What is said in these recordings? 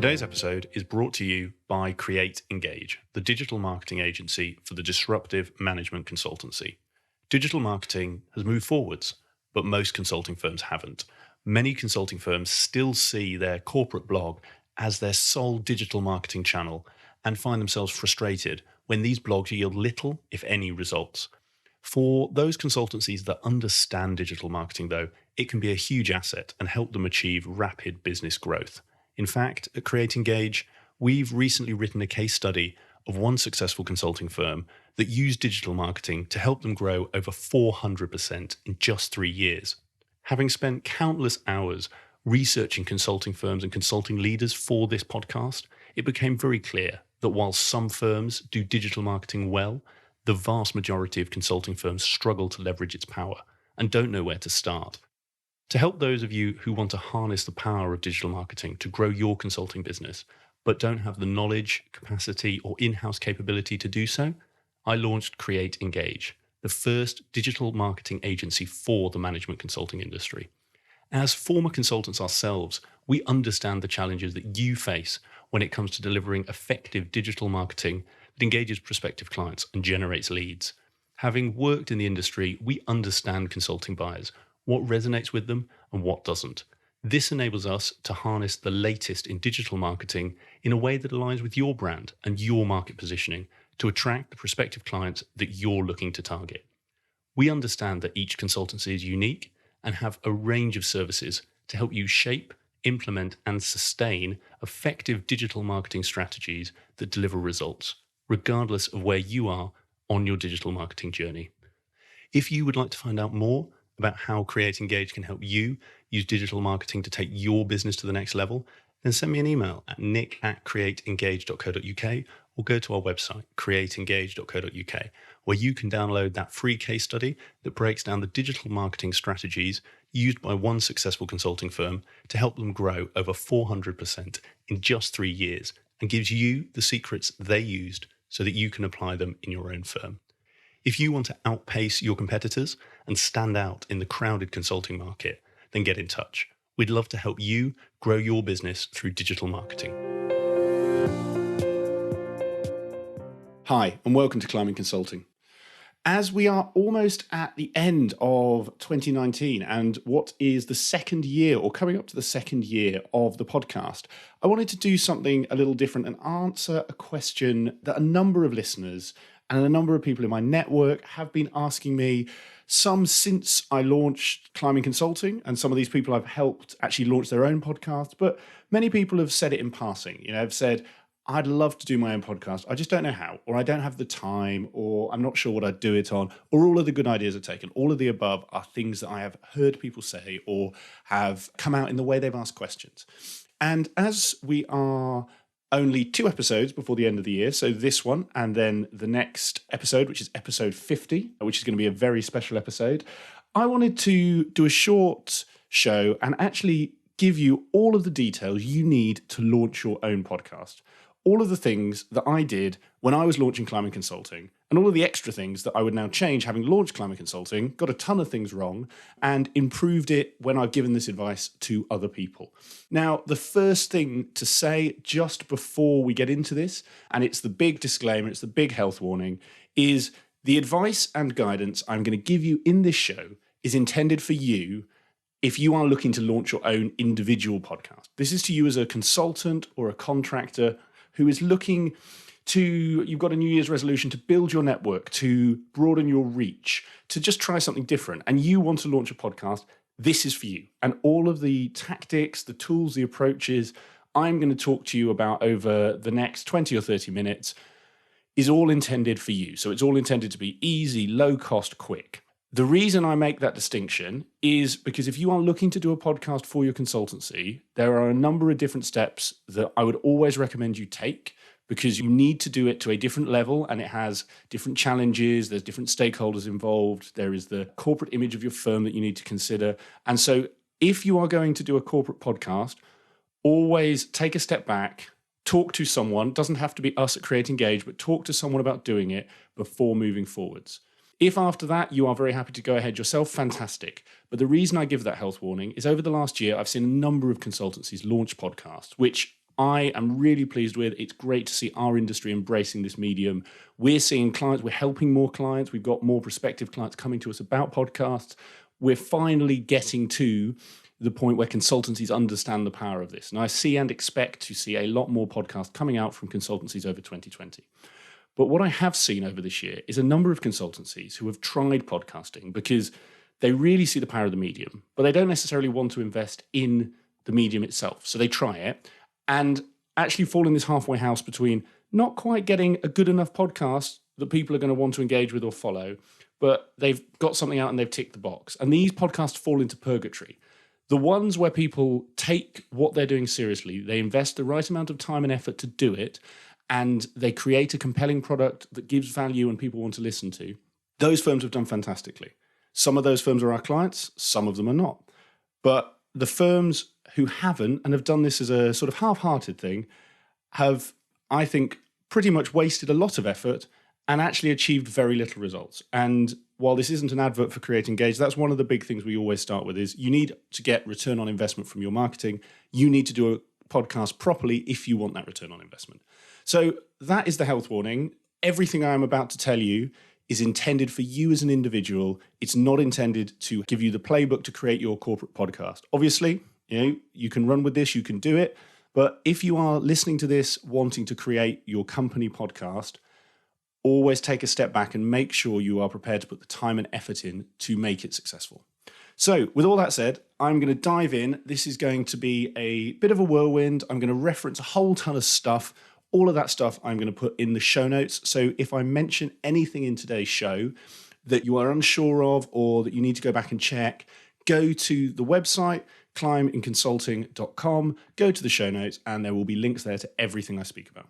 Today's episode is brought to you by Create Engage, the digital marketing agency for the disruptive management consultancy. Digital marketing has moved forwards, but most consulting firms haven't. Many consulting firms still see their corporate blog as their sole digital marketing channel and find themselves frustrated when these blogs yield little, if any, results. For those consultancies that understand digital marketing, though, it can be a huge asset and help them achieve rapid business growth. In fact, at Create Engage, we've recently written a case study of one successful consulting firm that used digital marketing to help them grow over 400% in just 3 years. Having spent countless hours researching consulting firms and consulting leaders for this podcast, it became very clear that while some firms do digital marketing well, the vast majority of consulting firms struggle to leverage its power and don't know where to start. To help those of you who want to harness the power of digital marketing to grow your consulting business, but don't have the knowledge, capacity, or in-house capability to do so, I launched Create Engage, the first digital marketing agency for the management consulting industry. As former consultants ourselves, we understand the challenges that you face when it comes to delivering effective digital marketing that engages prospective clients and generates leads. Having worked in the industry, we understand consulting buyers, what resonates with them and what doesn't. This enables us to harness the latest in digital marketing in a way that aligns with your brand and your market positioning to attract the prospective clients that you're looking to target. We understand that each consultancy is unique and have a range of services to help you shape, implement, and sustain effective digital marketing strategies that deliver results, regardless of where you are on your digital marketing journey. If you would like to find out more about how Create Engage can help you use digital marketing to take your business to the next level, then send me an email at nick@createengage.co.uk or go to our website, createengage.co.uk, where you can download that free case study that breaks down the digital marketing strategies used by one successful consulting firm to help them grow over 400% in just 3 years and gives you the secrets they used so that you can apply them in your own firm. If you want to outpace your competitors and stand out in the crowded consulting market, then get in touch. We'd love to help you grow your business through digital marketing. Hi, and welcome to Climbing Consulting. As we are almost at the end of 2019 and what is the second year or coming up to the second year of the podcast, I wanted to do something a little different and answer a question that a number of listeners and a number of people in my network have been asking me, some since I launched Climbing Consulting, and some of these people I've helped actually launch their own podcast, but many people have said it in passing. Have said, I'd love to do my own podcast. I just don't know how, or I don't have the time, or I'm not sure what I'd do it on, or all of the good ideas are taken. All of the above are things that I have heard people say or have come out in the way they've asked questions. And as we are only 2 episodes before the end of the year, so this one and then the next episode, which is episode 50, which is going to be a very special episode, I wanted to do a short show and actually give you all of the details you need to launch your own podcast. All of the things that I did when I was launching Climbing Consulting, and all of the extra things that I would now change having launched Climbing Consulting, got a ton of things wrong, and improved it when I've given this advice to other people. Now, the first thing to say just before we get into this, and it's the big disclaimer, it's the big health warning, is the advice and guidance I'm going to give you in this show is intended for you if you are looking to launch your own individual podcast. This is to you as a consultant or a contractor who is looking to, you've got a New Year's resolution to build your network, to broaden your reach, to just try something different, and you want to launch a podcast, this is for you. And all of the tactics, the tools, the approaches I'm going to talk to you about over the next 20 or 30 minutes is all intended for you. So it's all intended to be easy, low cost, quick. The reason I make that distinction is because if you are looking to do a podcast for your consultancy, there are a number of different steps that I would always recommend you take, because you need to do it to a different level and it has different challenges, there's different stakeholders involved, there is the corporate image of your firm that you need to consider. And so if you are going to do a corporate podcast, always take a step back, talk to someone, doesn't have to be us at Create Engage, but talk to someone about doing it before moving forwards. If after that you are very happy to go ahead yourself, fantastic. But the reason I give that health warning is over the last year, I've seen a number of consultancies launch podcasts, which I am really pleased with. It's great to see our industry embracing this medium. We're seeing clients, we're helping more clients. We've got more prospective clients coming to us about podcasts. We're finally getting to the point where consultancies understand the power of this. And I see and expect to see a lot more podcasts coming out from consultancies over 2020. But what I have seen over this year is a number of consultancies who have tried podcasting because they really see the power of the medium, but they don't necessarily want to invest in the medium itself. So they try it and actually fall in this halfway house between not quite getting a good enough podcast that people are going to want to engage with or follow, but they've got something out and they've ticked the box. And these podcasts fall into purgatory. The ones where people take what they're doing seriously, they invest the right amount of time and effort to do it, and they create a compelling product that gives value and people want to listen to, those firms have done fantastically. Some of those firms are our clients, some of them are not. But the firms who haven't and have done this as a sort of half-hearted thing have, I think, pretty much wasted a lot of effort and actually achieved very little results. And while this isn't an advert for Create Engage, that's one of the big things we always start with is you need to get return on investment from your marketing. You need to do a podcast properly if you want that return on investment. So that is the health warning. Everything I am about to tell you is intended for you as an individual. It's not intended to give you the playbook to create your corporate podcast. Obviously, you can run with this, you can do it. But if you are listening to this wanting to create your company podcast, always take a step back and make sure you are prepared to put the time and effort in to make it successful. So with all that said, I'm going to dive in. This is going to be a bit of a whirlwind. I'm going to reference a whole ton of stuff. All of that stuff I'm going to put in the show notes. So if I mention anything in today's show that you are unsure of or that you need to go back and check, go to the website, climbinconsulting.com, go to the show notes, and there will be links there to everything I speak about.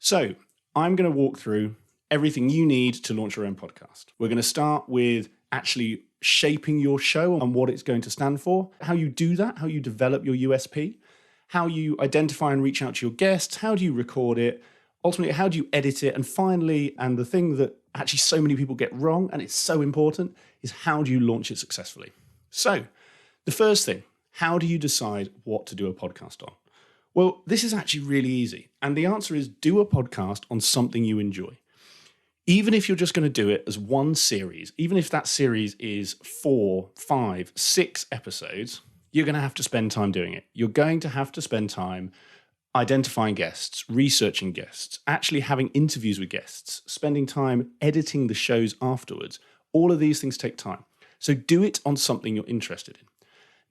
So I'm going to walk through everything you need to launch your own podcast. We're going to start with actually shaping your show and what it's going to stand for, how you do that, how you develop your USP, how you identify and reach out to your guests, how do you record it, ultimately, how do you edit it, and finally, and the thing that actually so many people get wrong, and it's so important, is how do you launch it successfully? So the first thing, how do you decide what to do a podcast on? Well, this is actually really easy. And the answer is do a podcast on something you enjoy. Even if you're just going to do it as one series, even if that series is 4, 5, 6 episodes, you're going to have to spend time doing it. You're going to have to spend time identifying guests, researching guests, actually having interviews with guests, spending time editing the shows afterwards. All of these things take time. So do it on something you're interested in.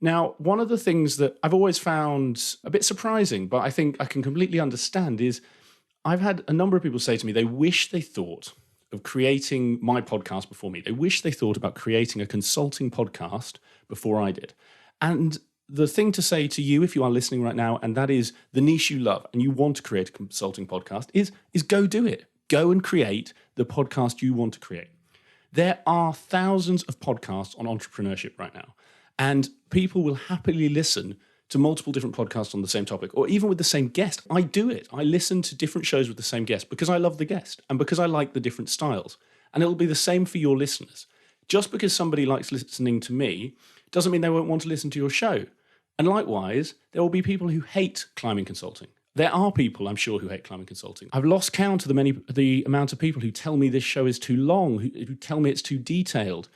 Now, one of the things that I've always found a bit surprising, but I think I can completely understand is I've had a number of people say to me they wish they thought of creating my podcast before me. They wish they thought about creating a consulting podcast before I did. And the thing to say to you, if you are listening right now, and that is the niche you love and you want to create a consulting podcast, is go do it. Go and create the podcast you want to create. There are thousands of podcasts on entrepreneurship right now, and people will happily listen to multiple different podcasts on the same topic, or even with the same guest. I do it. I listen to different shows with the same guest because I love the guest and because I like the different styles. And it'll be the same for your listeners. Just because somebody likes listening to me doesn't mean they won't want to listen to your show. And likewise, there will be people who hate climbing consulting. There are people, I'm sure, who hate climbing consulting. I've lost count of the amount of people who tell me this show is too long, who tell me it's too detailed.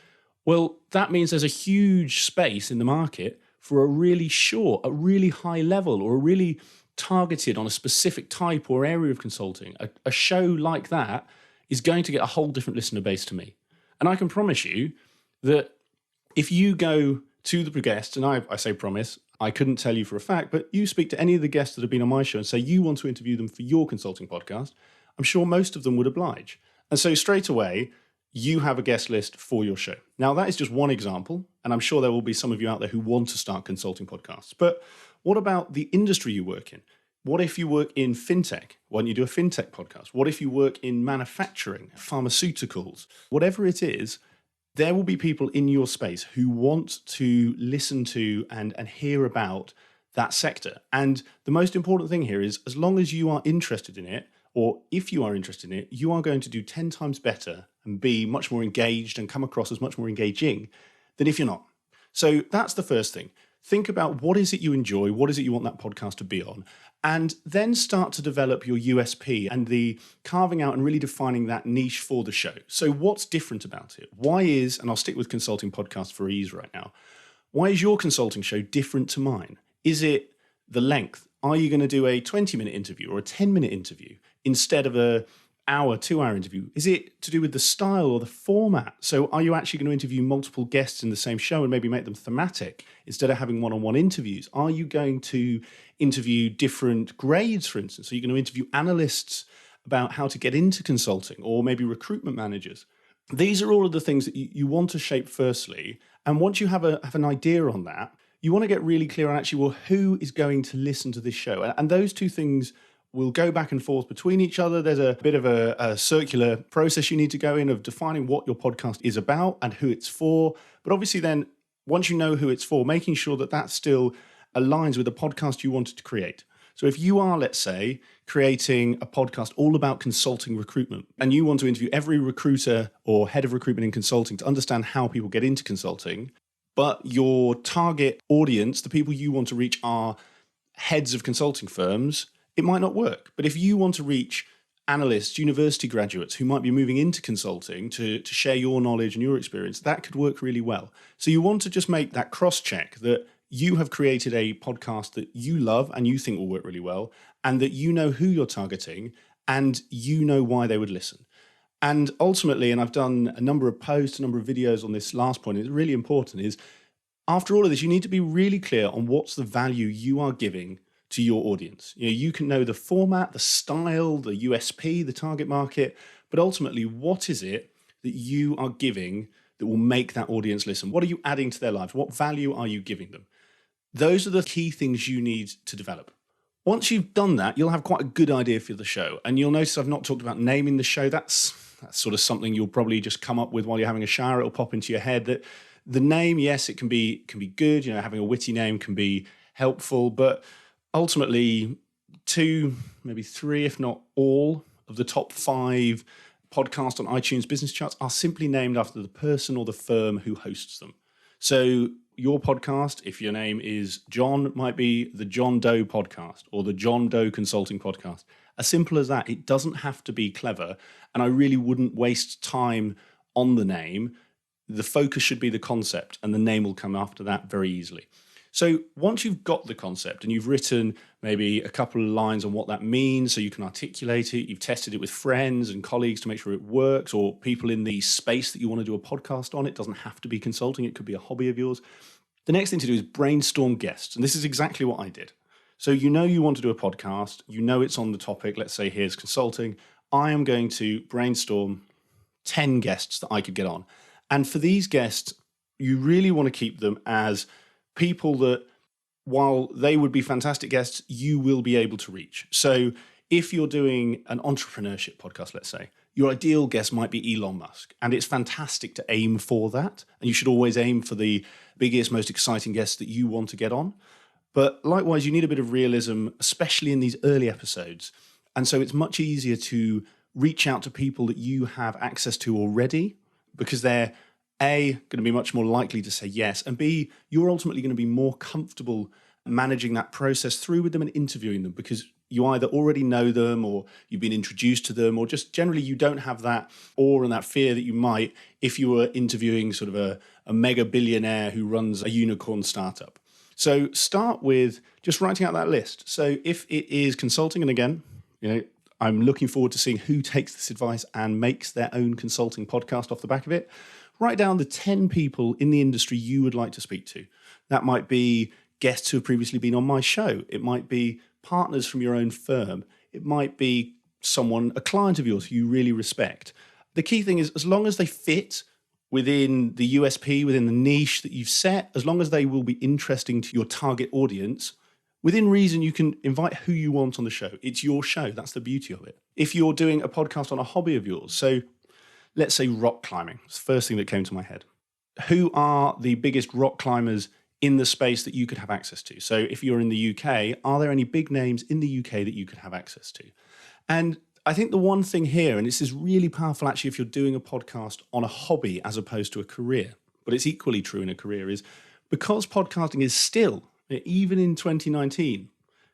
Well, that means there's a huge space in the market for a really short, a really high level, or a really targeted on a specific type or area of consulting. A show like that is going to get a whole different listener base to me. And I can promise you that if you go to the guests, and I say promise, I couldn't tell you for a fact, but you speak to any of the guests that have been on my show and say you want to interview them for your consulting podcast, I'm sure most of them would oblige. And so straight away, you have a guest list for your show. Now, that is just one example, and I'm sure there will be some of you out there who want to start consulting podcasts. But what about the industry you work in? What if you work in fintech? Why don't you do a fintech podcast? What if you work in manufacturing, pharmaceuticals? Whatever it is, there will be people in your space who want to listen to and hear about that sector. And the most important thing here is, as long as you are interested in it, or if you are interested in it, you are going to do 10 times better and be much more engaged and come across as much more engaging than if you're not. So that's the first thing. Think about what is it you enjoy, what is it you want that podcast to be on, and then start to develop your USP and the carving out and really defining that niche for the show. So what's different about it? Why is, and I'll stick with consulting podcasts for ease right now, why is your consulting show different to mine? Is it the length? Are you going to do a 20-minute interview or a 10-minute interview instead of a hour, 2-hour interview? Is it to do with the style or the format? So are you actually going to interview multiple guests in the same show and maybe make them thematic instead of having one-on-one interviews? Are you going to interview different grades, for instance? Are you going to interview analysts about how to get into consulting, or maybe recruitment managers? These are all of the things that you want to shape firstly. And once you have an idea on that, you want to get really clear on actually, well, who is going to listen to this show? And those two things will go back and forth between each other. There's a bit of a circular process you need to go in of defining what your podcast is about and who it's for. But obviously then, once you know who it's for, making sure that that still aligns with the podcast you wanted to create. So if you are, let's say, creating a podcast all about consulting recruitment, and you want to interview every recruiter or head of recruitment in consulting to understand how people get into consulting, but your target audience, the people you want to reach, are heads of consulting firms, it might not work. But if you want to reach analysts, university graduates who might be moving into consulting to share your knowledge and your experience, that could work really well. So you want to just make that cross-check that you have created a podcast that you love and you think will work really well, and that you know who you're targeting and you know why they would listen. And ultimately, and I've done a number of posts, a number of videos on this last point, it's really important, is after all of this, you need to be really clear on what's the value you are giving to your audience. You can know the format, the style, the USP, the target market, but ultimately, what is it that you are giving that will make that audience listen? What are you adding to their lives? What value are you giving them? Those are the key things you need to develop. Once you've done that, you'll have quite a good idea for the show. And you'll notice I've not talked about naming the show. That's sort of something you'll probably just come up with while you're having a shower. It'll pop into your head. That the name, yes, it can be good. Having a witty name can be helpful, but ultimately 2, maybe 3, if not all of the top 5 podcasts on iTunes business charts are simply named after the person or the firm who hosts them. So your podcast, if your name is John, might be the John Doe podcast or the John Doe Consulting podcast. As simple as that. It doesn't have to be clever, and I really wouldn't waste time on the name. The focus should be the concept, and the name will come after that very easily. So once you've got the concept and you've written maybe a couple of lines on what that means so you can articulate it, you've tested it with friends and colleagues to make sure it works, or people in the space that you want to do a podcast on, it doesn't have to be consulting, it could be a hobby of yours. The next thing to do is brainstorm guests. And this is exactly what I did. So you want to do a podcast, it's on the topic, let's say here's consulting. I am going to brainstorm 10 guests that I could get on. And for these guests, you really want to keep them as people that, while they would be fantastic guests, you will be able to reach. So if you're doing an entrepreneurship podcast, let's say, your ideal guest might be Elon Musk. And it's fantastic to aim for that. And you should always aim for the biggest, most exciting guests that you want to get on. But likewise, you need a bit of realism, especially in these early episodes. And so it's much easier to reach out to people that you have access to already, because they're A, going to be much more likely to say yes, and B, you're ultimately going to be more comfortable managing that process through with them and interviewing them, because you either already know them or you've been introduced to them, or just generally you don't have that awe and that fear that you might if you were interviewing sort of a mega billionaire who runs a unicorn startup. So start with just writing out that list. So if it is consulting, and again, I'm looking forward to seeing who takes this advice and makes their own consulting podcast off the back of it. Write down the 10 people in the industry you would like to speak to. That might be guests who have previously been on my show. It might be partners from your own firm. It might be a client of yours who you really respect. The key thing is, as long as they fit within the USP, within the niche that you've set, as long as they will be interesting to your target audience, within reason, you can invite who you want on the show. It's your show. That's the beauty of it. If you're doing a podcast on a hobby of yours, so let's say rock climbing. It's the first thing that came to my head. Who are the biggest rock climbers in the space that you could have access to? So if you're in the UK, are there any big names in the UK that you could have access to? And I think the one thing here, and this is really powerful actually if you're doing a podcast on a hobby as opposed to a career, but it's equally true in a career, is Because podcasting is still, even in 2019,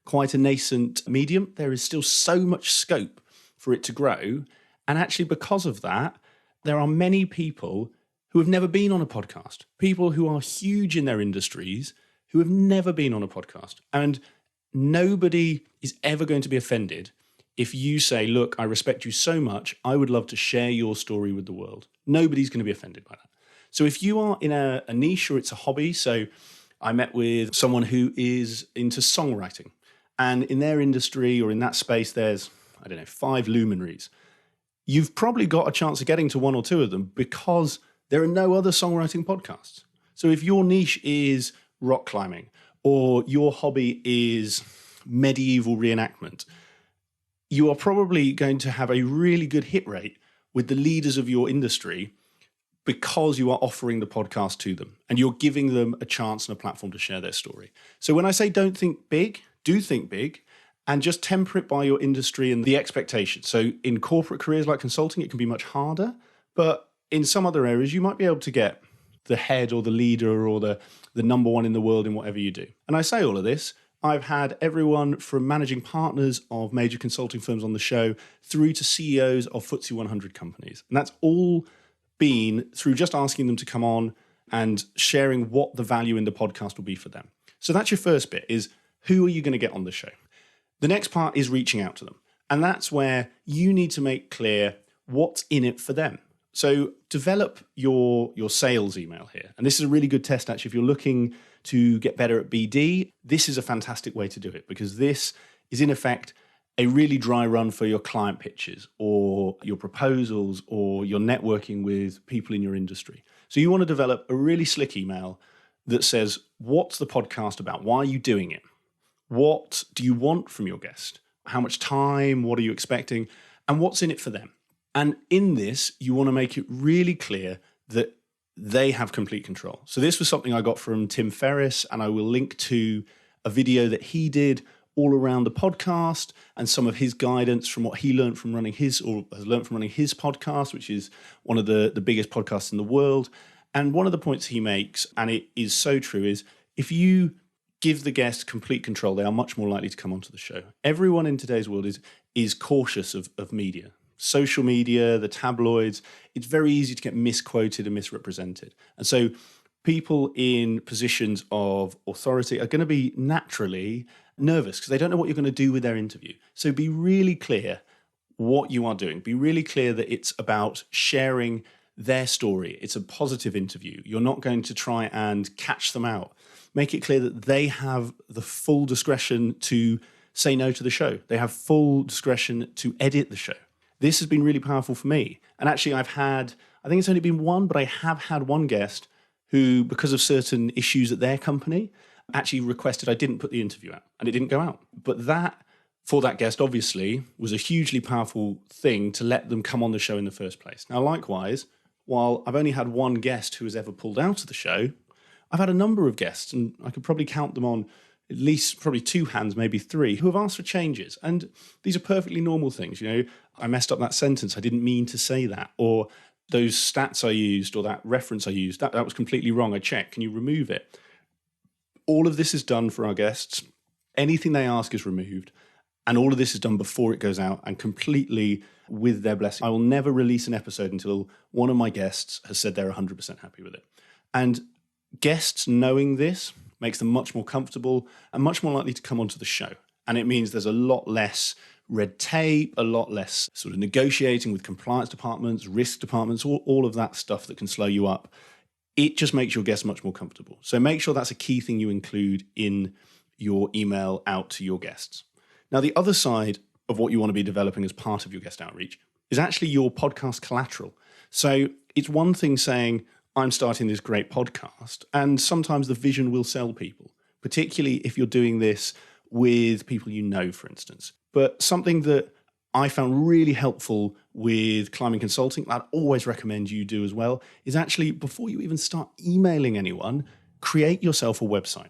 quite a nascent medium, there is still so much scope for it to grow. And actually, because of that, there are many people who have never been on a podcast, people who are huge in their industries who have never been on a podcast. And nobody is ever going to be offended if you say, look, I respect you so much, I would love to share your story with the world. Nobody's going to be offended by that. So if you are in a niche or it's a hobby, so I met with someone who is into songwriting, and in their industry or in that space, there's, 5 luminaries. You've probably got a chance of getting to one or two of them because there are no other songwriting podcasts. So if your niche is rock climbing or your hobby is medieval reenactment, you are probably going to have a really good hit rate with the leaders of your industry because you are offering the podcast to them and you're giving them a chance and a platform to share their story. So when I say don't think big, do think big and just temper it by your industry and the expectations. So in corporate careers like consulting, it can be much harder, but in some other areas, you might be able to get the head or the leader or the number one in the world in whatever you do. And I say all of this, I've had everyone from managing partners of major consulting firms on the show through to CEOs of FTSE 100 companies. And that's all been through just asking them to come on and sharing what the value in the podcast will be for them. So that's your first bit, is who are you going to get on the show? The next part is reaching out to them. And that's where you need to make clear what's in it for them. So develop your sales email here. And this is a really good test, actually. If you're looking to get better at BD, this is a fantastic way to do it, because this is in effect a really dry run for your client pitches or your proposals or your networking with people in your industry. So you want to develop a really slick email that says, what's the podcast about? Why are you doing it? What do you want from your guest? How much time? What are you expecting? And what's in it for them? And in this, you want to make it really clear that they have complete control. So this was something I got from Tim Ferriss, and I will link to a video that he did all around the podcast and some of his guidance from what he learned from running his, or has learned from running his podcast, which is one of the biggest podcasts in the world. And one of the points he makes, and it is so true, is if you give the guest complete control, they are much more likely to come onto the show. Everyone in today's world is cautious of media. Social media, the tabloids, it's very easy to get misquoted and misrepresented. And so people in positions of authority are going to be naturally nervous because they don't know what you're going to do with their interview. So be really clear what you are doing. Be really clear that it's about sharing their story. It's a positive interview. You're not going to try and catch them out. Make it clear that they have the full discretion to say no to the show. They have full discretion to edit the show. This has been really powerful for me. And actually I think it's only been one, but I have had one guest who, because of certain issues at their company, actually requested I didn't put the interview out, and it didn't go out. But that, for that guest, obviously, was a hugely powerful thing to let them come on the show in the first place. Now, likewise, while I've only had one guest who has ever pulled out of the show, I've had a number of guests, and I could probably count them on at least probably 2 hands, maybe 3, who have asked for changes. And these are perfectly normal things. You know, I messed up that sentence. I didn't mean to say that. Or those stats I used or that reference I used, that was completely wrong. I checked. Can you remove it? All of this is done for our guests. Anything they ask is removed. And all of this is done before it goes out and completely with their blessing. I will never release an episode until one of my guests has said they're 100% happy with it. And guests knowing this makes them much more comfortable and much more likely to come onto the show. And it means there's a lot less red tape, a lot less sort of negotiating with compliance departments, risk departments, all of that stuff that can slow you up. It just makes your guests much more comfortable. So make sure that's a key thing you include in your email out to your guests. Now, the other side of what you want to be developing as part of your guest outreach is actually your podcast collateral. So it's one thing saying, I'm starting this great podcast, and sometimes the vision will sell people, particularly if you're doing this with people you know, for instance. But something that I found really helpful with climbing consulting, I'd always recommend you do as well, is actually before you even start emailing anyone, create yourself a website.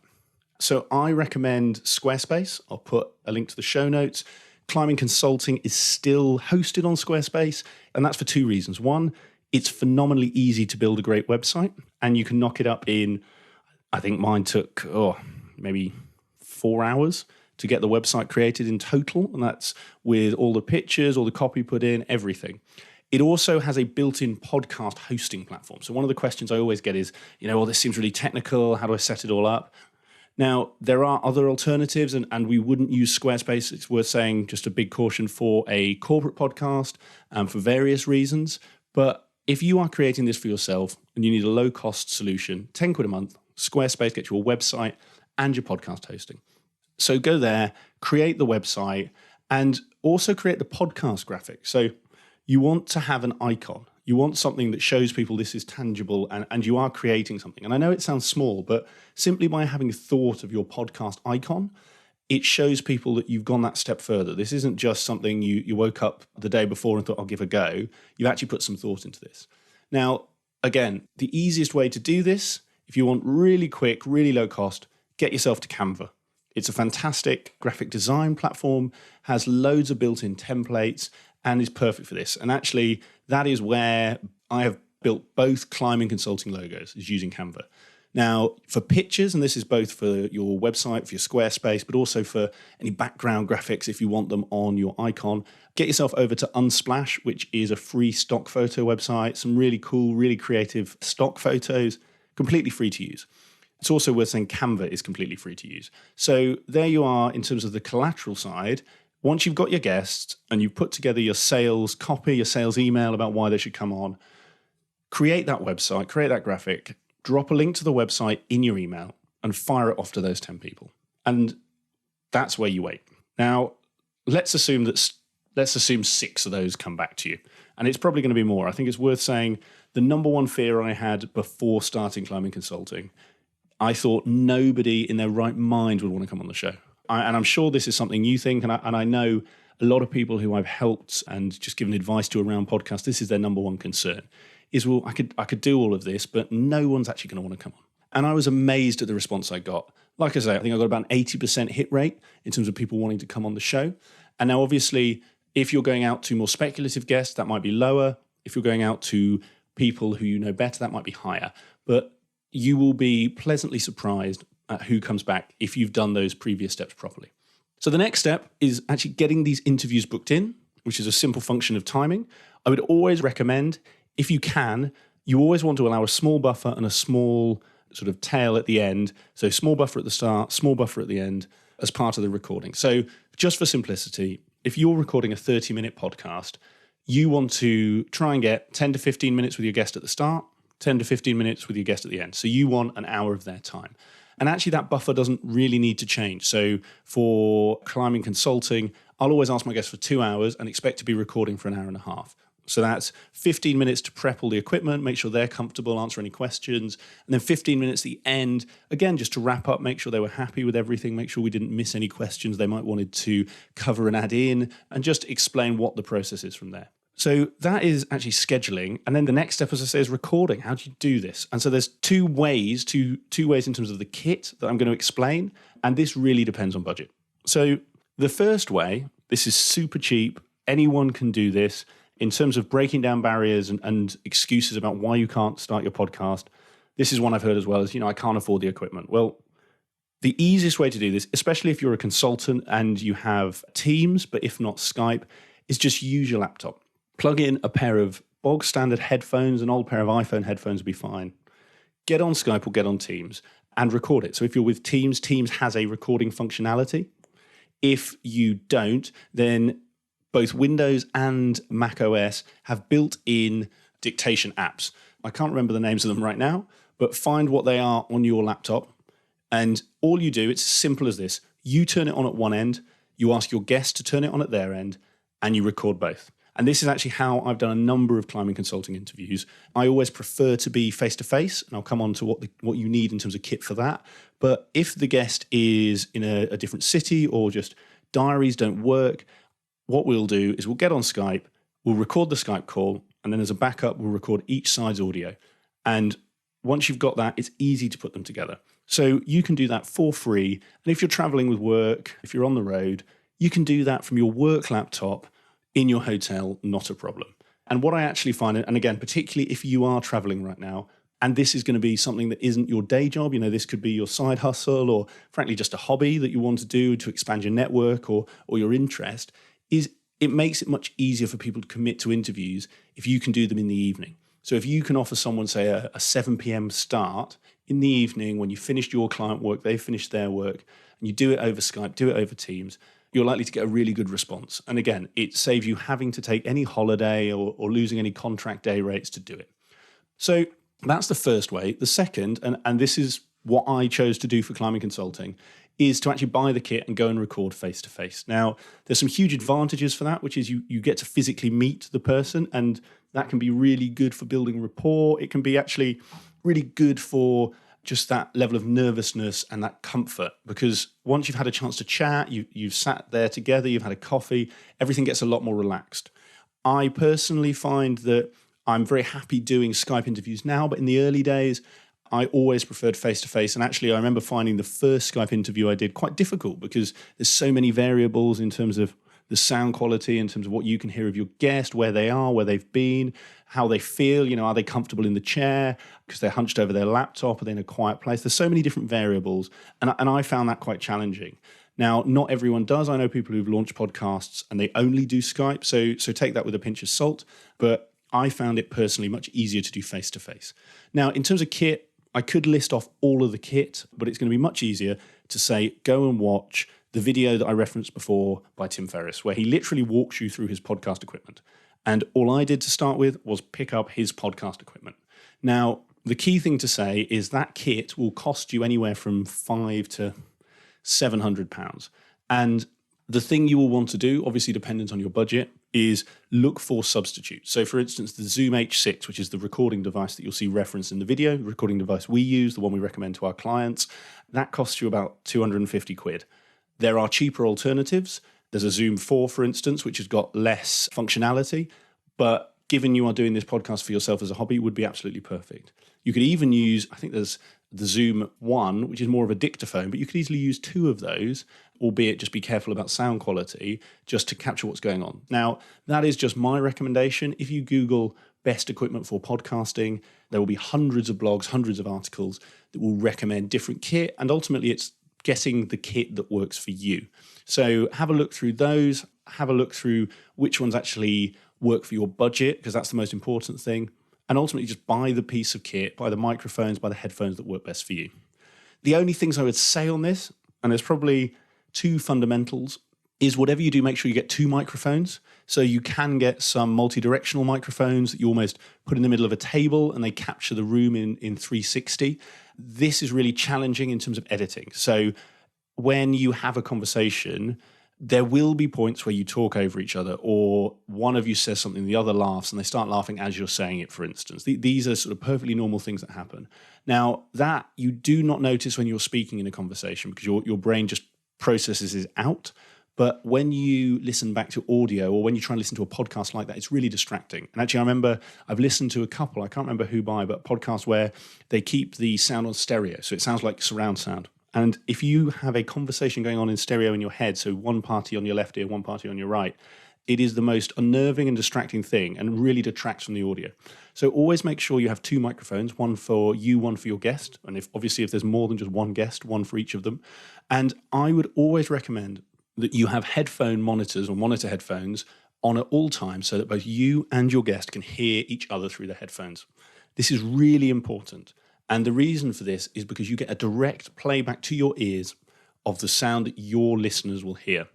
So I recommend Squarespace. I'll put a link to the show notes. Climbing Consulting is still hosted on Squarespace, and that's for 2 reasons. One, it's phenomenally easy to build a great website, and you can knock it up in I think mine took, maybe 4 hours to get the website created in total. And that's with all the pictures, all the copy put in, everything. It also has a built-in podcast hosting platform. So one of the questions I always get is, this seems really technical. How do I set it all up? Now, there are other alternatives, and we wouldn't use Squarespace. It's worth saying, just a big caution for a corporate podcast for various reasons. But if you are creating this for yourself and you need a low-cost solution, 10 quid a month, Squarespace gets you a website and your podcast hosting. So go there, create the website, and also create the podcast graphic. So you want to have an icon. You want something that shows people this is tangible and you are creating something. And I know it sounds small, but simply by having thought of your podcast icon, it shows people that you've gone that step further. This isn't just something you woke up the day before and thought, I'll give a go. You've actually put some thought into this. Now, again, the easiest way to do this, if you want really quick, really low cost, get yourself to Canva. It's a fantastic graphic design platform, has loads of built-in templates, and is perfect for this. And actually, that is where I have built both Climbing Consulting logos, is using Canva. Now, for pictures, and this is both for your website, for your Squarespace, but also for any background graphics if you want them on your icon, get yourself over to Unsplash, which is a free stock photo website. Some really cool, really creative stock photos, completely free to use. It's also worth saying Canva is completely free to use. So there you are in terms of the collateral side. Once you've got your guests and you've put together your sales copy, your sales email about why they should come on, create that website, create that graphic, drop a link to the website in your email and fire it off to those 10 people. And that's where you wait. Now, let's assume 6 of those come back to you. And it's probably going to be more. I think it's worth saying the number one fear I had before starting Climbing Consulting, I thought nobody in their right mind would want to come on the show. And I'm sure this is something you think, and I know a lot of people who I've helped and just given advice to around podcasts, this is their number one concern, is, well, I could do all of this, but no one's actually going to want to come on. And I was amazed at the response I got. Like I say, I think I got about an 80% hit rate in terms of people wanting to come on the show. And now, obviously, if you're going out to more speculative guests, that might be lower. If you're going out to people who you know better, that might be higher. But you will be pleasantly surprised at who comes back if you've done those previous steps properly. So the next step is actually getting these interviews booked in, which is a simple function of timing. I would always recommend, if you can, you always want to allow a small buffer and a small sort of tail at the end. So small buffer at the start, small buffer at the end as part of the recording. So just for simplicity, if you're recording a 30-minute podcast, you want to try and get 10 to 15 minutes with your guest at the start, 10 to 15 minutes with your guest at the end. So you want an hour of their time. And actually that buffer doesn't really need to change. So for Climbing Consulting, I'll always ask my guests for 2 hours and expect to be recording for an hour and a half. So that's 15 minutes to prep all the equipment, make sure they're comfortable, answer any questions, and then 15 minutes at the end, again, just to wrap up, make sure they were happy with everything, make sure we didn't miss any questions they might wanted to cover and add in, and just explain what the process is from there. So that is actually scheduling. And then the next step, as I say, is recording. How do you do this? And so there's two ways in terms of the kit that I'm going to explain. And this really depends on budget. So the first way, this is super cheap. Anyone can do this in terms of breaking down barriers and excuses about why you can't start your podcast. This is one I've heard as well as, I can't afford the equipment. Well, the easiest way to do this, especially if you're a consultant and you have Teams, but if not Skype, is just use your laptop. Plug in a pair of bog standard headphones, an old pair of iPhone headphones will be fine. Get on Skype or get on Teams and record it. So if you're with Teams, Teams has a recording functionality. If you don't, then both Windows and Mac OS have built-in dictation apps. I can't remember the names of them right now, but find what they are on your laptop. And all you do, it's as simple as this. You turn it on at one end, you ask your guest to turn it on at their end, and you record both. And this is actually how I've done a number of Climbing Consulting interviews. I always prefer to be face-to-face, and I'll come on to what you need in terms of kit for that. But if the guest is in a different city or just diaries don't work, what we'll do is we'll get on Skype, we'll record the Skype call, and then as a backup, we'll record each side's audio. And once you've got that, it's easy to put them together. So you can do that for free. And if you're traveling with work, if you're on the road, you can do that from your work laptop in your hotel, not a problem. And what I actually find, and again, particularly if you are traveling right now, And this is going to be something that isn't your day job. This could be your side hustle, or frankly, just a hobby that you want to do to expand your network or your interest. It makes it much easier for people to commit to interviews if you can do them in the evening. So if you can offer someone, say, a 7 p.m. start in the evening when you finished your client work, they've finished their work, and you do it over Skype, do it over Teams, you're likely to get a really good response. And again, it saves you having to take any holiday or losing any contract day rates to do it. So that's the first way. The second, and this is what I chose to do for climbing consulting, is to actually buy the kit and go and record face-to-face. Now, there's some huge advantages for that, which is you get to physically meet the person, and that can be really good for building rapport. It can be actually really good for just that level of nervousness and that comfort, because once you've had a chance to chat, you've sat there together, you've had a coffee, everything gets a lot more relaxed. I personally find that I'm very happy doing Skype interviews now, but in the early days, I always preferred face-to-face. And actually, I remember finding the first Skype interview I did quite difficult because there's so many variables in terms of the sound quality, in terms of what you can hear of your guest, where they are, where they've been, how they feel, are they comfortable in the chair because they're hunched over their laptop, are they in a quiet place? There's so many different variables, and I found that quite challenging. Now, not everyone does. I know people who've launched podcasts and they only do Skype, so take that with a pinch of salt, but I found it personally much easier to do face-to-face. Now, in terms of kit, I could list off all of the kit, but it's going to be much easier to say, go and watch the video that I referenced before by Tim Ferriss, where he literally walks you through his podcast equipment. And all I did to start with was pick up his podcast equipment. Now, the key thing to say is that kit will cost you anywhere from £500 to £700. And the thing you will want to do, obviously dependent on your budget, is look for substitutes. So for instance, the Zoom H6, which is the recording device that you'll see referenced in the video, the recording device we use, the one we recommend to our clients, that costs you about 250 quid. There are cheaper alternatives. There's a Zoom 4, for instance, which has got less functionality, but given you are doing this podcast for yourself as a hobby, it would be absolutely perfect. You could even use, I think there's the Zoom 1, which is more of a dictaphone, but you could easily use 2 of those, albeit just be careful about sound quality, just to capture what's going on. Now, that is just my recommendation. If you Google best equipment for podcasting, there will be hundreds of blogs, hundreds of articles that will recommend different kit, and ultimately it's getting the kit that works for you. So have a look through those, have a look through which ones actually work for your budget, because that's the most important thing. And ultimately just buy the piece of kit, buy the microphones, buy the headphones that work best for you. The only things I would say on this, and there's probably 2 fundamentals, is whatever you do, make sure you get 2 microphones. So you can get some multi-directional microphones that you almost put in the middle of a table and they capture the room in 360. This is really challenging in terms of editing. So when you have a conversation, there will be points where you talk over each other, or one of you says something, the other laughs, and they start laughing as you're saying it, for instance. These are sort of perfectly normal things that happen. Now, that you do not notice when you're speaking in a conversation because your brain just processes it out. But when you listen back to audio, or when you try and listen to a podcast like that, it's really distracting. And actually, I remember I've listened to a couple, I can't remember who by, but podcasts where they keep the sound on stereo. So it sounds like surround sound. And if you have a conversation going on in stereo in your head, so one party on your left ear, one party on your right, it is the most unnerving and distracting thing and really detracts from the audio. So always make sure you have 2 microphones, one for you, one for your guest. And if there's more than just one guest, one for each of them. And I would always recommend that you have headphone monitors or monitor headphones on at all times so that both you and your guest can hear each other through the headphones. This is really important. And the reason for this is because you get a direct playback to your ears of the sound that your listeners will hear.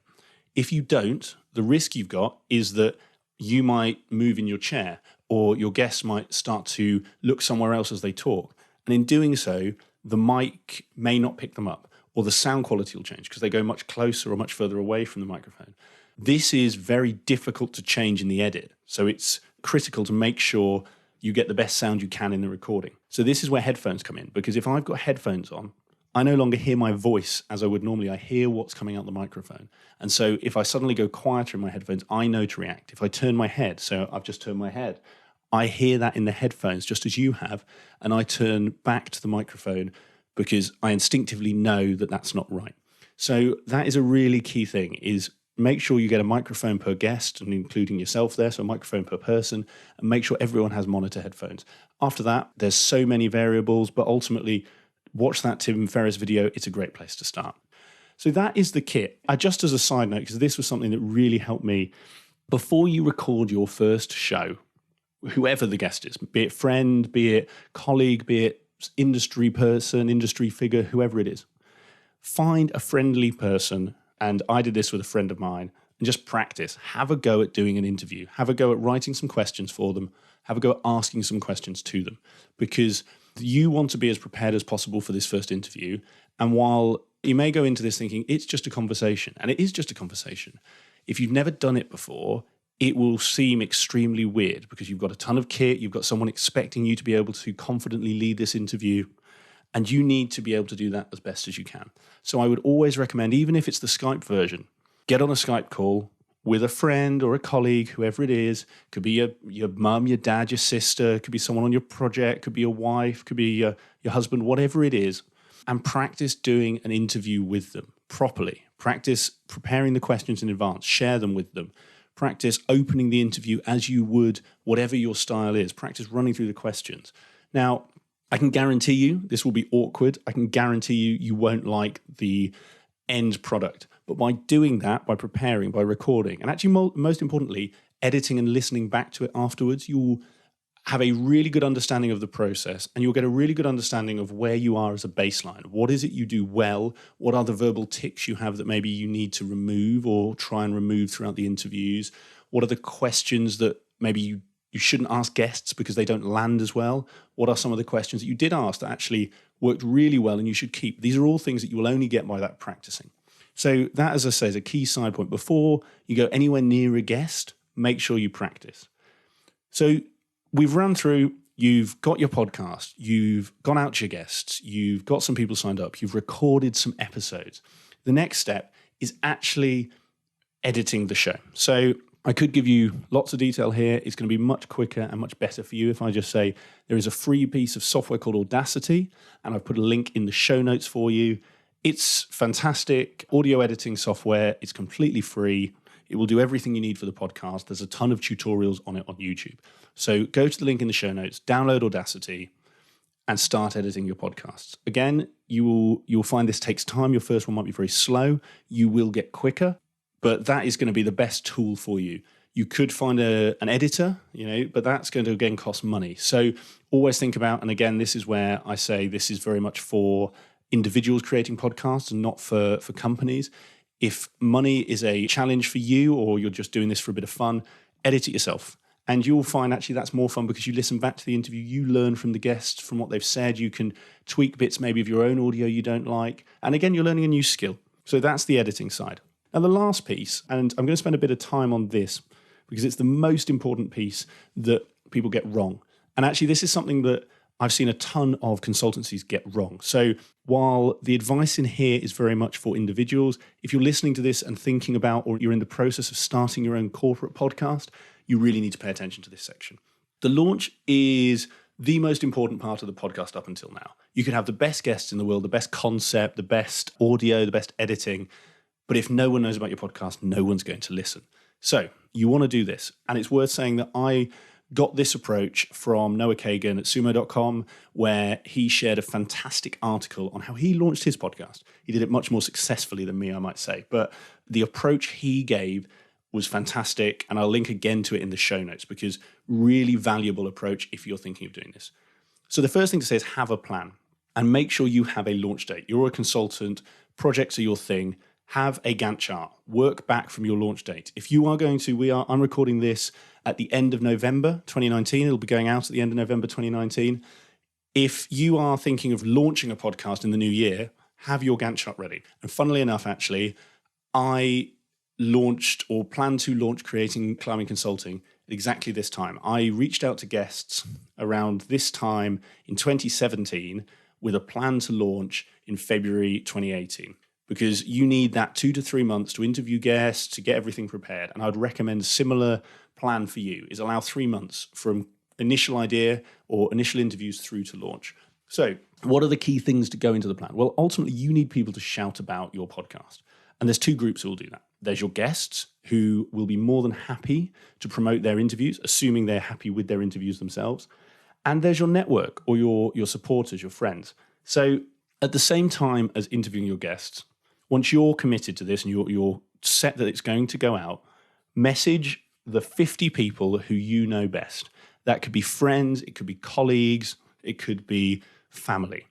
If you don't, the risk you've got is that you might move in your chair, or your guests might start to look somewhere else as they talk. And in doing so, the mic may not pick them up, or the sound quality will change because they go much closer or much further away from the microphone. This is very difficult to change in the edit. So it's critical to make sure you get the best sound you can in the recording. So this is where headphones come in, because if I've got headphones on, I no longer hear my voice as I would normally. I hear what's coming out the microphone. And so if I suddenly go quieter in my headphones, I know to react. If I turn my head, so I've just turned my head, I hear that in the headphones just as you have, and I turn back to the microphone because I instinctively know that that's not right. So that is a really key thing, is make sure you get a microphone per guest and including yourself there, so a microphone per person, and make sure everyone has monitor headphones. After that, there's so many variables, but ultimately, watch that Tim Ferriss video. It's a great place to start. So that is the kit. Just as a side note, because this was something that really helped me, before you record your first show, whoever the guest is, be it friend, be it colleague, be it industry person, industry figure, whoever it is, find a friendly person. And I did this with a friend of mine, and just practice. Have a go at doing an interview. Have a go at writing some questions for them. Have a go at asking some questions to them, because you want to be as prepared as possible for this first interview. And while you may go into this thinking it's just a conversation, and it is just a conversation, if you've never done it before, it will seem extremely weird because you've got a ton of kit, you've got someone expecting you to be able to confidently lead this interview, and you need to be able to do that as best as you can. So I would always recommend, even if it's the Skype version, get on a Skype call with a friend or a colleague, whoever it is. Could be your mum, your dad, your sister, could be someone on your project, could be your wife, could be your husband, whatever it is, and practice doing an interview with them properly. Practice preparing the questions in advance, share them with them. Practice opening the interview as you would whatever your style is. Practice running through the questions. Now, I can guarantee you this will be awkward. I can guarantee you won't like the end product. But by doing that, by preparing, by recording, and actually most importantly, editing and listening back to it afterwards, you'll have a really good understanding of the process, and you'll get a really good understanding of where you are as a baseline. What is it you do well? What are the verbal tics you have that maybe you need to remove or try and remove throughout the interviews? What are the questions that maybe you shouldn't ask guests because they don't land as well? What are some of the questions that you did ask that actually worked really well and you should keep? These are all things that you will only get by that practicing. So that, as I say, is a key side point. Before you go anywhere near a guest, make sure you practice. So we've run through, you've got your podcast, you've gone out to your guests, you've got some people signed up, you've recorded some episodes. The next step is actually editing the show. So I could give you lots of detail here. It's going to be much quicker and much better for you if I just say there is a free piece of software called Audacity, and I've put a link in the show notes for you. It's fantastic audio editing software. It's completely free. It will do everything you need for the podcast. There's a ton of tutorials on it on YouTube. So go to the link in the show notes, download Audacity, and start editing your podcasts. Again, you'll find this takes time. Your first one might be very slow. You will get quicker, but that is going to be the best tool for you. You could find an editor, but that's going to, again, cost money. So always think about, and again, this is where I say this is very much for individuals creating podcasts and not for companies. If money is a challenge for you, or you're just doing this for a bit of fun, edit it yourself. And you'll find actually that's more fun because you listen back to the interview, you learn from the guests, from what they've said, you can tweak bits maybe of your own audio you don't like. And again, you're learning a new skill. So that's the editing side. Now the last piece, and I'm going to spend a bit of time on this because it's the most important piece that people get wrong. And actually this is something that I've seen a ton of consultancies get wrong. So while the advice in here is very much for individuals, if you're listening to this and thinking about, or you're in the process of starting your own corporate podcast, you really need to pay attention to this section. The launch is the most important part of the podcast up until now. You could have the best guests in the world, the best concept, the best audio, the best editing, but if no one knows about your podcast, no one's going to listen. So you want to do this. And it's worth saying that I got this approach from Noah Kagan at sumo.com, where he shared a fantastic article on how he launched his podcast. He did it much more successfully than me, I might say. But the approach he gave was fantastic. And I'll link again to it in the show notes because really valuable approach if you're thinking of doing this. So the first thing to say is have a plan and make sure you have a launch date. You're a consultant, projects are your thing. Have a Gantt chart. Work back from your launch date. If you are going to, I'm recording this at the end of November 2019. It'll be going out at the end of November 2019. If you are thinking of launching a podcast in the new year, have your Gantt chart ready. And funnily enough, actually, I launched or planned to launch Creating Climbing Consulting at exactly this time. I reached out to guests around this time in 2017 with a plan to launch in February 2018. Because you need that 2 to 3 months to interview guests, to get everything prepared. And I'd recommend a similar plan for you, is allow 3 months from initial idea or initial interviews through to launch. So what are the key things to go into the plan? Well, ultimately, you need people to shout about your podcast. And there's two groups who will do that. There's your guests, who will be more than happy to promote their interviews, assuming they're happy with their interviews themselves. And there's your network or your supporters, your friends. So at the same time as interviewing your guests, once you're committed to this and you're set that it's going to go out, message the 50 people who you know best. That could be friends, it could be colleagues, it could be family.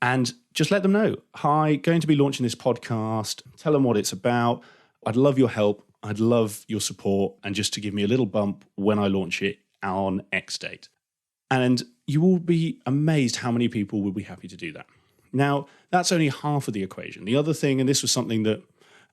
And just let them know, hi, going to be launching this podcast. Tell them what it's about. I'd love your help. I'd love your support, and just to give me a little bump when I launch it on X date. And you will be amazed how many people will be happy to do that. Now, that's only half of the equation. The other thing, and this was something that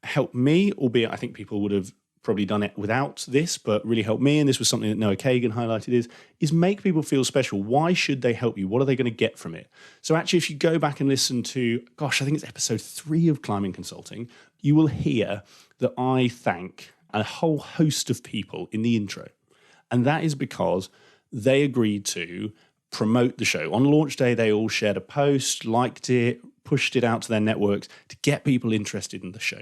helped me, albeit I think people would have probably done it without this, but really helped me, and this was something that Noah Kagan highlighted, is make people feel special. Why should they help you? What are they going to get from it? So actually, if you go back and listen to, I think it's episode 3 of Climbing Consulting, you will hear that I thank a whole host of people in the intro. And that is because they agreed to promote the show. On launch day, they all shared a post, liked it, pushed it out to their networks to get people interested in the show.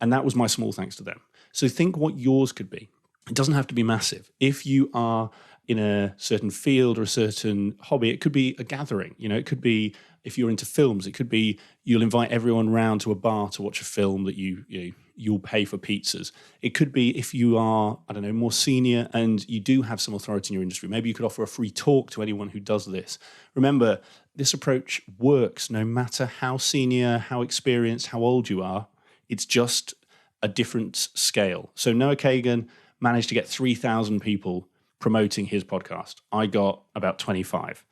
And that was my small thanks to them. So think what yours could be. It doesn't have to be massive. If you are in a certain field or a certain hobby, it could be a gathering. It could be, if you're into films, it could be you'll invite everyone round to a bar to watch a film that you'll pay for pizzas. It could be if you are, more senior and you do have some authority in your industry. Maybe you could offer a free talk to anyone who does this. Remember, this approach works no matter how senior, how experienced, how old you are. It's just a different scale. So Noah Kagan managed to get 3,000 people promoting his podcast. I got about 25.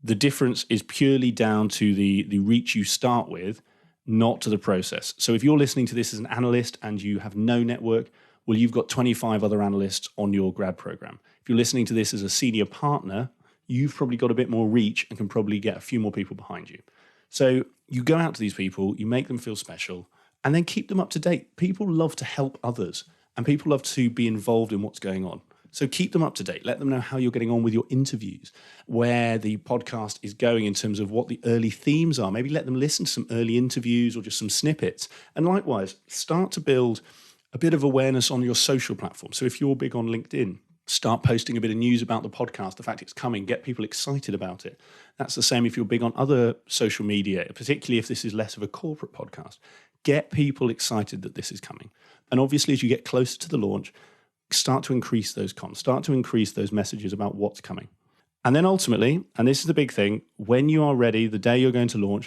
The difference is purely down to the reach you start with, not to the process. So if you're listening to this as an analyst and you have no network, well, you've got 25 other analysts on your grad program. If you're listening to this as a senior partner, you've probably got a bit more reach and can probably get a few more people behind you. So you go out to these people, you make them feel special, and then keep them up to date. People love to help others, and people love to be involved in what's going on. So keep them up to date. Let them know how you're getting on with your interviews, where the podcast is going in terms of what the early themes are. Maybe let them listen to some early interviews or just some snippets. And likewise, start to build a bit of awareness on your social platform. So if you're big on LinkedIn, start posting a bit of news about the podcast, the fact it's coming, get people excited about it. That's the same if you're big on other social media, particularly if this is less of a corporate podcast. Get people excited that this is coming. And obviously, as you get closer to the launch, start to increase those comms, start to increase those messages about what's coming. And then ultimately, and this is the big thing, when you are ready, the day you're going to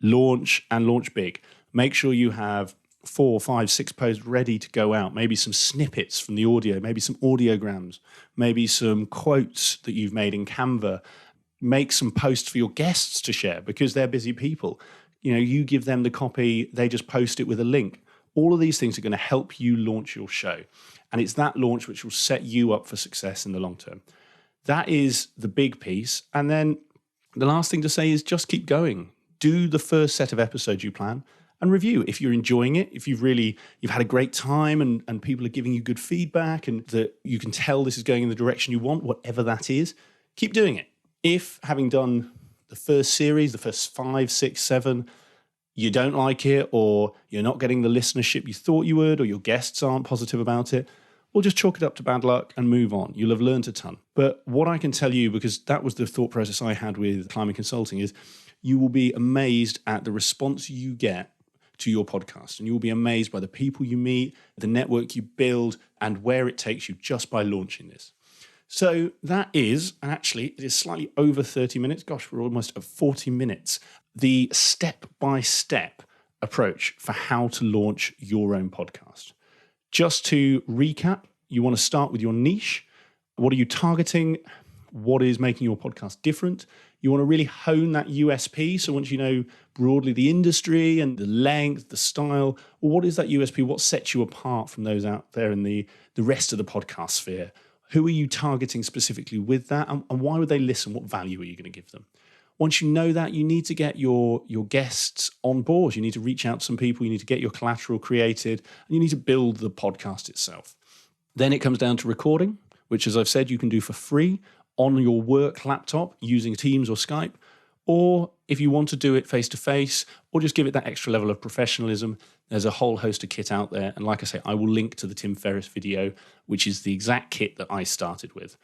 launch and launch big. Make sure you have 4, 5, 6 posts ready to go out, maybe some snippets from the audio, maybe some audiograms, maybe some quotes that you've made in Canva. Make some posts for your guests to share because they're busy people. You give them the copy, they just post it with a link. All of these things are going to help you launch your show. And it's that launch which will set you up for success in the long term. That is the big piece. And then the last thing to say is just keep going. Do the first set of episodes you plan and review. If you're enjoying it, if you've had a great time and people are giving you good feedback and that you can tell this is going in the direction you want, whatever that is, keep doing it. If having done the first series, the first 5, 6, 7, you don't like it, or you're not getting the listenership you thought you would, or your guests aren't positive about it, well, just chalk it up to bad luck and move on. You'll have learned a ton. But what I can tell you, because that was the thought process I had with Climbing Consulting, is you will be amazed at the response you get to your podcast. And you'll be amazed by the people you meet, the network you build, and where it takes you just by launching this. So that is, and actually it is slightly over 30 minutes. Gosh, we're almost at 40 minutes. The step-by-step approach for how to launch your own podcast. Just to recap, you want to start with your niche. What are you targeting? What is making your podcast different? You want to really hone that USP. So once you know broadly the industry and the length, the style, well, what is that USP? What sets you apart from those out there in the rest of the podcast sphere? Who are you targeting specifically with that? And why would they listen? What value are you going to give them? Once you know that, you need to get your guests on board. You need to reach out to some people. You need to get your collateral created. And you need to build the podcast itself. Then it comes down to recording, which, as I've said, you can do for free on your work laptop using Teams or Skype. Or if you want to do it face-to-face or just give it that extra level of professionalism, There's a whole host of kit out there. And like I say, I will link to the Tim Ferriss video, which is the exact kit that I started with.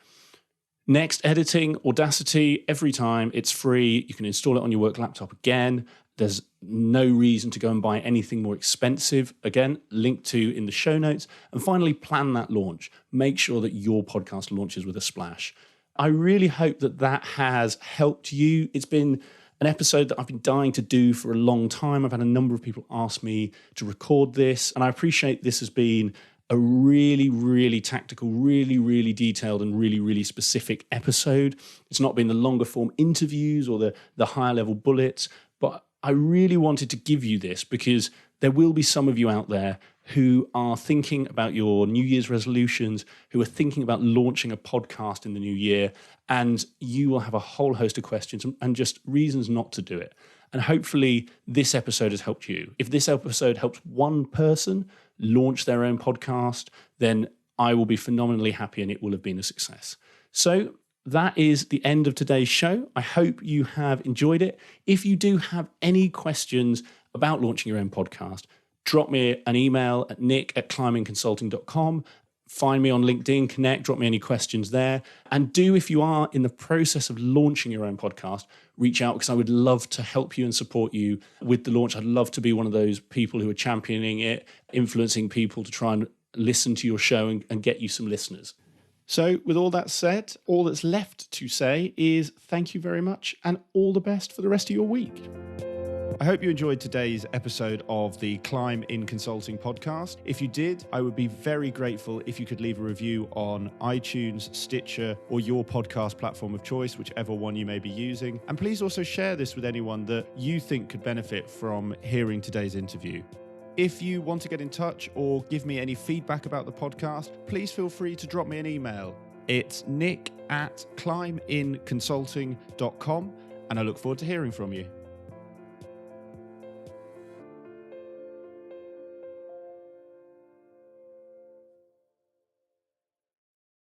Next, editing, Audacity, every time it's free. You can install it on your work laptop again. There's no reason to go and buy anything more expensive. Again, linked to in the show notes. And finally, plan that launch. Make sure that your podcast launches with a splash. I really hope that that has helped you. It's been an episode that I've been dying to do for a long time. I've had a number of people ask me to record this, and I appreciate this has been a really, really tactical, really, really detailed and really, really specific episode. It's not been the longer form interviews or the higher level bullets, but I really wanted to give you this because there will be some of you out there who are thinking about your New Year's resolutions, who are thinking about launching a podcast in the new year, and you will have a whole host of questions and just reasons not to do it. And hopefully this episode has helped you. If this episode helps one person launch their own podcast, then I will be phenomenally happy and it will have been a success. So that is the end of today's show. I hope you have enjoyed it. If you do have any questions about launching your own podcast, drop me an email at nick@climbingconsulting.com. Find me on LinkedIn, connect, drop me any questions there. And do, if you are in the process of launching your own podcast, reach out because I would love to help you and support you with the launch. I'd love to be one of those people who are championing it, influencing people to try and listen to your show and get you some listeners. So with all that said, all that's left to say is thank you very much and all the best for the rest of your week. I hope you enjoyed today's episode of the Climb in Consulting podcast. If you did, I would be very grateful if you could leave a review on iTunes, Stitcher, or your podcast platform of choice, whichever one you may be using. And please also share this with anyone that you think could benefit from hearing today's interview. If you want to get in touch or give me any feedback about the podcast, please feel free to drop me an email. It's nick@climbinconsulting.com, and I look forward to hearing from you.